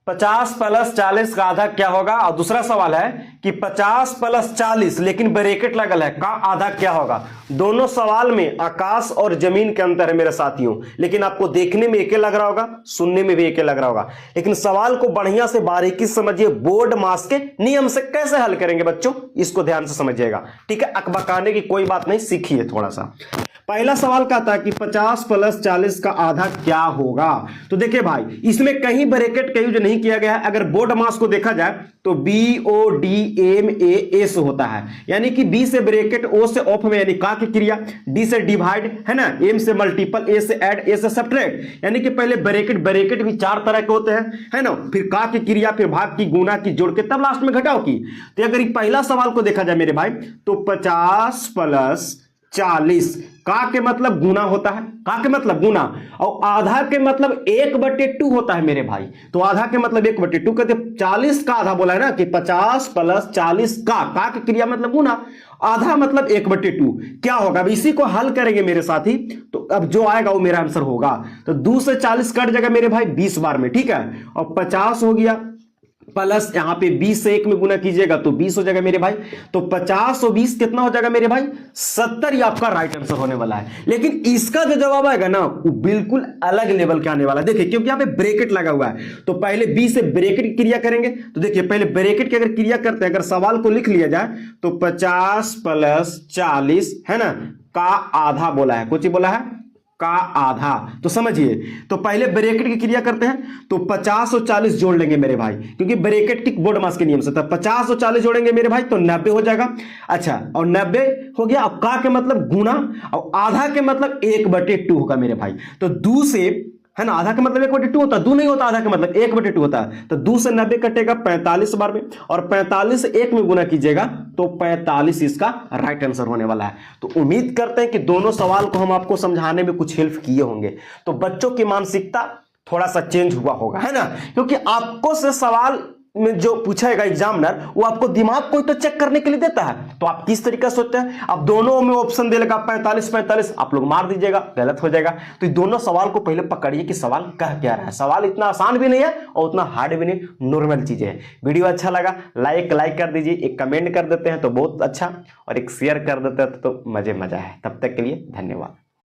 50 plus 40 का आधा क्या होगा। और दूसरा सवाल है कि 50 प्लस 40 लेकिन ब्रैकेट लगल है का आधा क्या होगा। दोनों सवाल में आकाश और जमीन के अंतर है मेरे साथियों, लेकिन आपको देखने में एक लग रहा होगा, सुनने में भी एक लग रहा होगा, लेकिन सवाल को बढ़िया से बारीकी से समझिए। बोर्ड मास के नियम से कैसे हल करेंगे बच्चों, इसको ध्यान से समझिएगा, ठीक है। अकबकाने की कोई बात नहीं, सीखिए थोड़ा सा। पहला सवाल का था कि 50 प्लस 40 का आधा क्या होगा। तो देखिए भाई, इसमें कहीं ब्रैकेट का यूज नहीं किया गया है। अगर बोर्ड मास को देखा जाए तो BODMAS होता है, यानी कि B से ब्रैकेट, O से ऑफ में यानी का की क्रिया, D से डिवाइड है ना, M से मल्टीपल, A से ऐड, A से सब्ट्रैक्ट, यानी कि पहले ब्रैकेट, ब्रैकेट भी 4 तरह के होते हैं है ना, फिर का की क्रिया, फिर भाग की, गुणा की, जोड़ के, तब लास्ट में घटाव की। तो अगर पहला सवाल को देखा जाए मेरे भाई तो 50 प्लस 40 का के मतलब गुना होता है, का के मतलब गुना, और आधा के मतलब 1/2 होता है मेरे भाई। तो आधा के मतलब 1/2 कहते, 40 का आधा बोला है ना कि 50 प्लस 40 का के क्रिया मतलब गुना, आधा मतलब 1/2 क्या होगा। अब इसी को हल करेंगे मेरे साथी, तो अब जो आएगा वो मेरा आंसर होगा। तो 2 से 40 कट जाएगा मेरे भाई 20 बार में, ठीक है, और 50 हो गया प्लस यहां पे 20 से 1 में गुना कीजिएगा तो 20 हो जाएगा मेरे भाई। तो 50 और 20 कितना हो जाएगा मेरे भाई, 70। ये आपका राइट आंसर होने वाला है। लेकिन इसका जो जवाब आएगा ना वो बिल्कुल अलग लेवल का आने वाला है। देखिए क्योंकि यहां पे ब्रैकेट लगा हुआ है, तो पहले 20 से ब्रैकेट की क्रिया करेंगे। तो देखिए पहले ब्रैकेट की अगर क्रिया करते हैं, अगर सवाल को लिख लिया जाए तो 50 प्लस 40 है ना का आधा बोला है, कुछ ही बोला है का आधा। तो समझिए, तो पहले ब्रैकेट की क्रिया करते हैं, तो 50 और 40 जोड़ लेंगे मेरे भाई, क्योंकि ब्रैकेट की बोर्ड मास के नियम से। तो 50 और 40 जोड़ेंगे मेरे भाई तो 90 हो जाएगा। अच्छा, और 90 हो गया। अब का के मतलब गुना, और आधा के मतलब 1/2 होगा मेरे भाई। तो 2 से है ना, आधा का मतलब 1/2 होता है, 2 नहीं होता, आधा का मतलब 1/2 होता है। तो 2 से 90 कटेगा 45 बार में, और 45 से 1 में गुना कीजिएगा तो 45 इसका राइट आंसर होने वाला है। तो उम्मीद करते हैं कि दोनों सवाल को हम आपको समझाने में कुछ हेल्प किए होंगे। तो बच्चों की मानसिकता थोड़ा सा चेंज हुआ होगा, है ना, क्योंकि आपको से सवाल में जो पूछेगा एग्जामिनर वो आपको दिमाग को तो चेक करने के लिए देता है। तो आप किस तरीके से सोचते हैं, आप दोनों में ऑप्शन दे लगा 45-45, आप लोग मार दीजिएगा, गलत हो जाएगा। तो दोनों सवाल को पहले पकड़िए कि सवाल कह क्या रहा है। सवाल इतना आसान भी नहीं है और उतना हार्ड भी नहीं, नॉर्मल चीजें हैं। वीडियो अच्छा लगा लाइक कर दीजिए, एक कमेंट कर देते हैं तो बहुत अच्छा, और एक शेयर कर देते हैं तो मजा है। तब तक के लिए धन्यवाद।